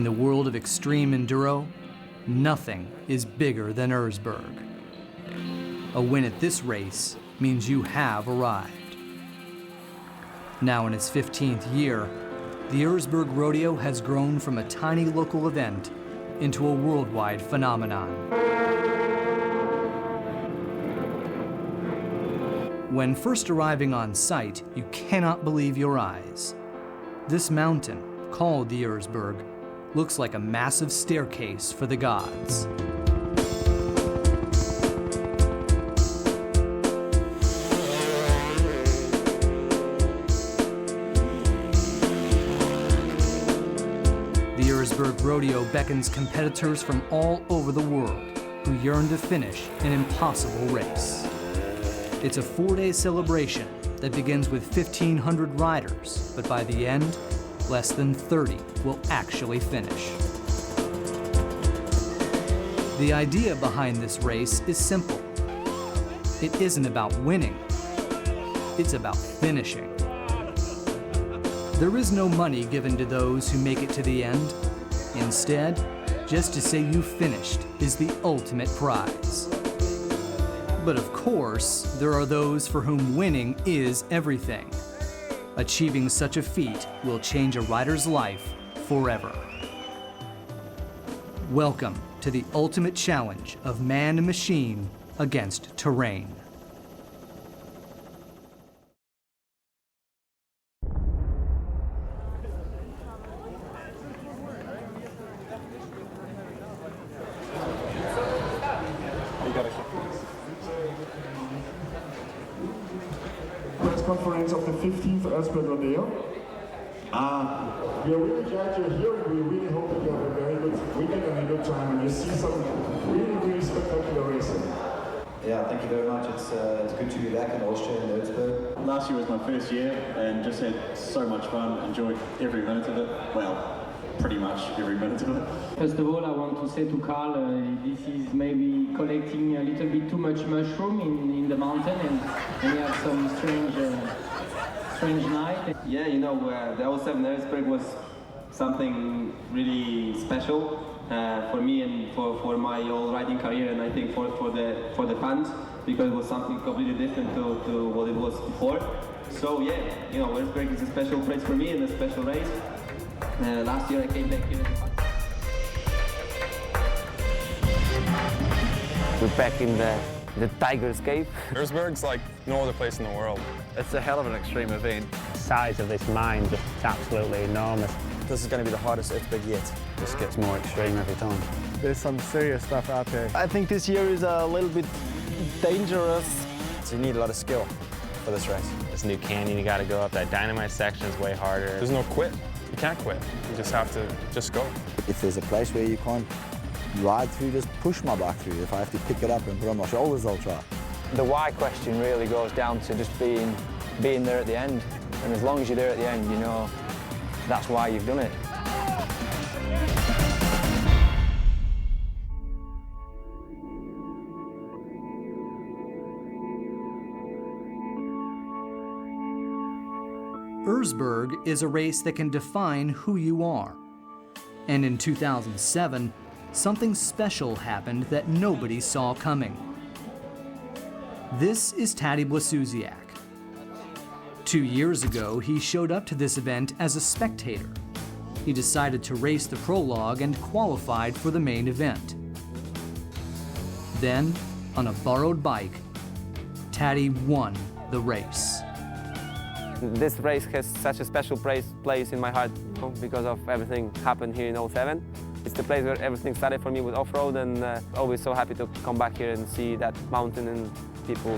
the world of extreme enduro, nothing is bigger than Erzberg. A win at this race means you have arrived. Now in its 15th year, the Erzbergrodeo has grown from a tiny local event into a worldwide phenomenon. When first arriving on site, you cannot believe your eyes. This mountain, called the Erzberg, looks like a massive staircase for the gods. The Erzbergrodeo beckons competitors from all over the world who yearn to finish an impossible race. It's a 4-day celebration that begins with 1,500 riders, but by the end, less than 30 will actually finish. The idea behind this race is simple. It isn't about winning, it's about finishing. There is no money given to those who make it to the end. Instead, just to say you finished is the ultimate prize. But of course, there are those for whom winning is everything. Achieving such a feat will change a rider's life forever. Welcome to the ultimate challenge of man and machine against terrain. Press conference of the 15th Erzbergrodeo. We are really glad you're here, and we really hope that you have a very good weekend and a good time, and you see some really spectacular racing. Yeah, thank you very much. It's good to be back in Austria and Erzberg. Last year was my first year and just had so much fun, enjoyed every minute of it. Well, pretty much every minute of it. First of all, I want to say to Carl, this is maybe collecting a little bit too much mushroom in the mountain, and we have some strange night. Yeah, you know, the 07 Erzberg was something really special for me and for my whole riding career, and I think for the fans, because it was something completely different to what it was before. So yeah, you know, Erzberg is a special place for me and a special race. Last year I came back here. We're back in the tiger's cave. Erzberg's like no other place in the world. It's a hell of an extreme event. The size of this mine just absolutely enormous. This is going to be the hardest Erzberg yet. This gets more extreme every time. There's some serious stuff out there. I think this year is a little bit dangerous. So you need a lot of skill for this race. This new canyon you got to go up. That dynamite section is way harder. There's no quit. You can't quit. You just have to just go. If there's a place where you can't ride through, just push my bike through. If I have to pick it up and put it on my shoulders, I'll try. The why question really goes down to just being there at the end. And as long as you're there at the end, you know that's why you've done it. Erzberg is a race that can define who you are. And in 2007, something special happened that nobody saw coming. This is Taddy Blazusiak. 2 years ago, he showed up to this event as a spectator. He decided to race the prologue and qualified for the main event. Then, on a borrowed bike, Taddy won the race. This race has such a special place in my heart because of everything happened here in 07. It's the place where everything started for me with off-road, and always so happy to come back here and see that mountain and people.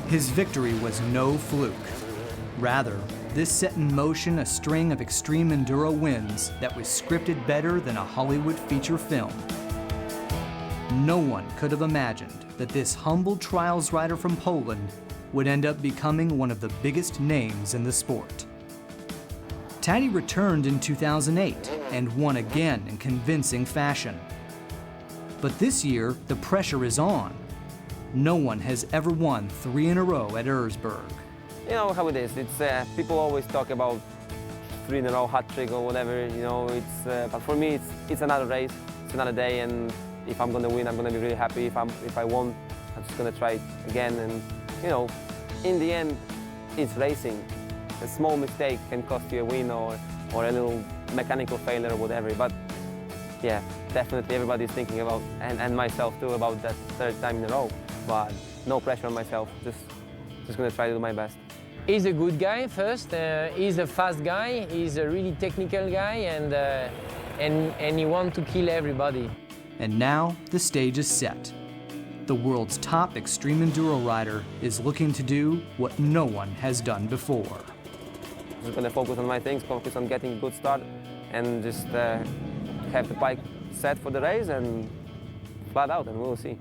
His victory was no fluke. Rather, this set in motion a string of extreme enduro wins that was scripted better than a Hollywood feature film. No one could have imagined that this humble trials rider from Poland would end up becoming one of the biggest names in the sport. Taddy returned in 2008 and won again in convincing fashion. But this year, the pressure is on. No one has ever won 3 in a row at Erzberg. You know how it is. It's people always talk about 3 in a row hat trick or whatever, you know. But for me, it's another race, it's another day, and if I'm going to win, I'm going to be really happy. If I won, I'm just going to try it again. And you know, in the end, it's racing. A small mistake can cost you a win or a little mechanical failure or whatever. But yeah, definitely everybody's thinking about, and myself too, about that 3rd time in a row. But no pressure on myself. Just going to try to do my best. He's a good guy first. He's a fast guy. He's a really technical guy, and he wants to kill everybody. And now the stage is set. The world's top extreme enduro rider is looking to do what no one has done before. I'm just going to focus on my things, focus on getting a good start, and just have the bike set for the race and flat out, and we'll see.